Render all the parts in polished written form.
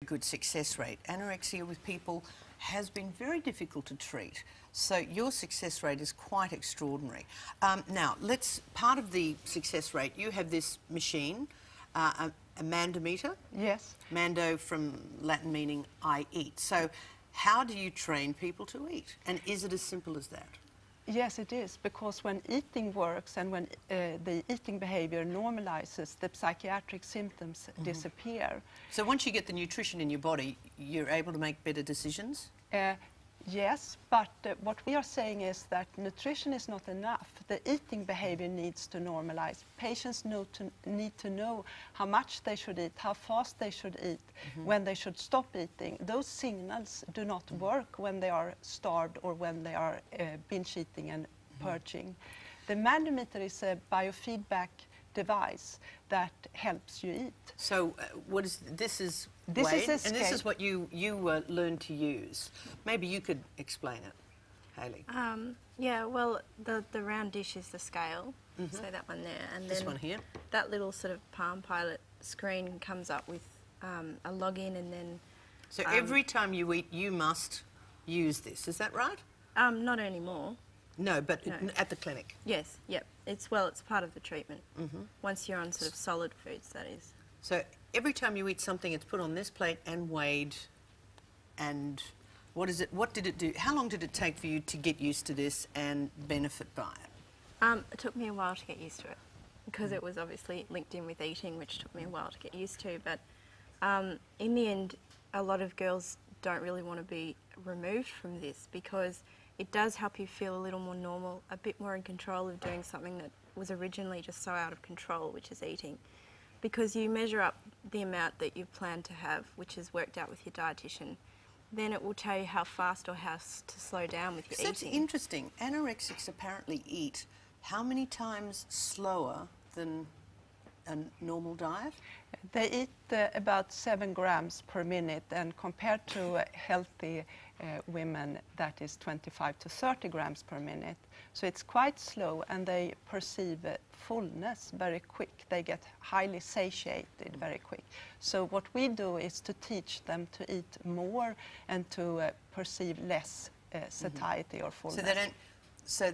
good success rate. Anorexia with people has been very difficult to treat. So your success rate is quite extraordinary. Now, part of the success rate, you have this machine, a Mandometer? Yes. Mando from Latin meaning I eat. So how do you train people to eat? And is it as simple as that? Yes, it is, because when eating works and when the eating behavior normalizes, the psychiatric symptoms disappear. So once you get the nutrition in your body, you're able to make better decisions? Yes, but what we are saying is that nutrition is not enough. The eating behavior needs to normalize. Patients need to know how much they should eat, how fast they should eat, when they should stop eating. Those signals do not work when they are starved or when they are binge eating and purging. The Mandometer is a biofeedback device that helps you eat. So this is what you learned to use. Maybe you could explain it, Hayley. Yeah, well, the round dish is the scale, so that one there, and this then one here. That little sort of Palm Pilot screen comes up with a login, and then. So every time you eat, you must use this. Is that right? Not anymore. No, but at the clinic. Yes, yep. It's part of the treatment. Once you're on sort of solid foods, that is. So every time you eat something, it's put on this plate and weighed. And what is it? What did it do? How long did it take for you to get used to this and benefit by it? It took me a while to get used to it, because it was obviously linked in with eating, which took me a while to get used to. But in the end, a lot of girls don't really want to be removed from this, because it does help you feel a little more normal, a bit more in control of doing something that was originally just so out of control, which is eating. Because you measure up the amount that you plan to have, which is worked out with your dietitian, then it will tell you how fast or how to slow down with your eating. That's interesting. Anorexics apparently eat how many times slower than a normal diet? They eat about 7 grams per minute, and compared to healthy women, that is 25 to 30 grams per minute. So it's quite slow, and they perceive fullness very quick. They get highly satiated very quick. So what we do is to teach them to eat more and to perceive less satiety or fullness. So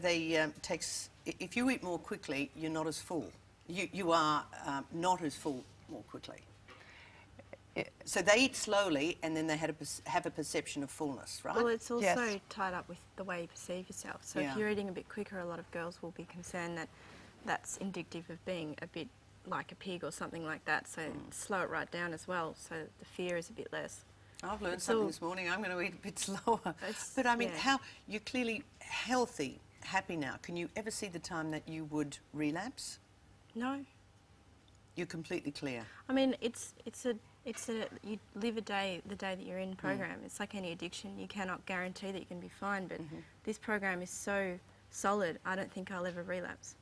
if you eat more quickly, you're not as full. You are not as full more quickly. So they eat slowly, and then they have a perception of fullness, right? Well, it's also tied up with the way you perceive yourself. So if you're eating a bit quicker, a lot of girls will be concerned that that's indicative of being a bit like a pig or something like that. So slow it right down as well, so the fear is a bit less. I've learned something this morning. I'm going to eat a bit slower. But I mean, you're clearly healthy, happy now. Can you ever see the time that you would relapse? No. You're completely clear. I mean, you live the day that you're in program. It's like any addiction. You cannot guarantee that you can be fine, but this program is so solid, I don't think I'll ever relapse.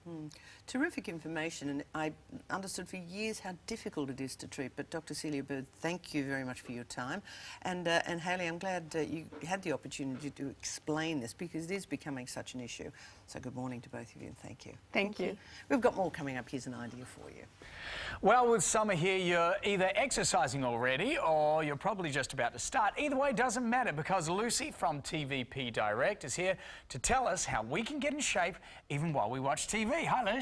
Terrific information, and I understood for years how difficult it is to treat. But Dr. Cecilia Bergh, thank you very much for your time. And Hayley, I'm glad you had the opportunity to explain this, because it is becoming such an issue. So good morning to both of you, and thank you. Thank you. We've got more coming up. Here's an idea for you. Well, with summer here, you're either exercising already or you're probably just about to start. Either way, doesn't matter, because Lucy from TVP Direct is here to tell us how we can get in shape even while we watch TV. Hi, Lucy.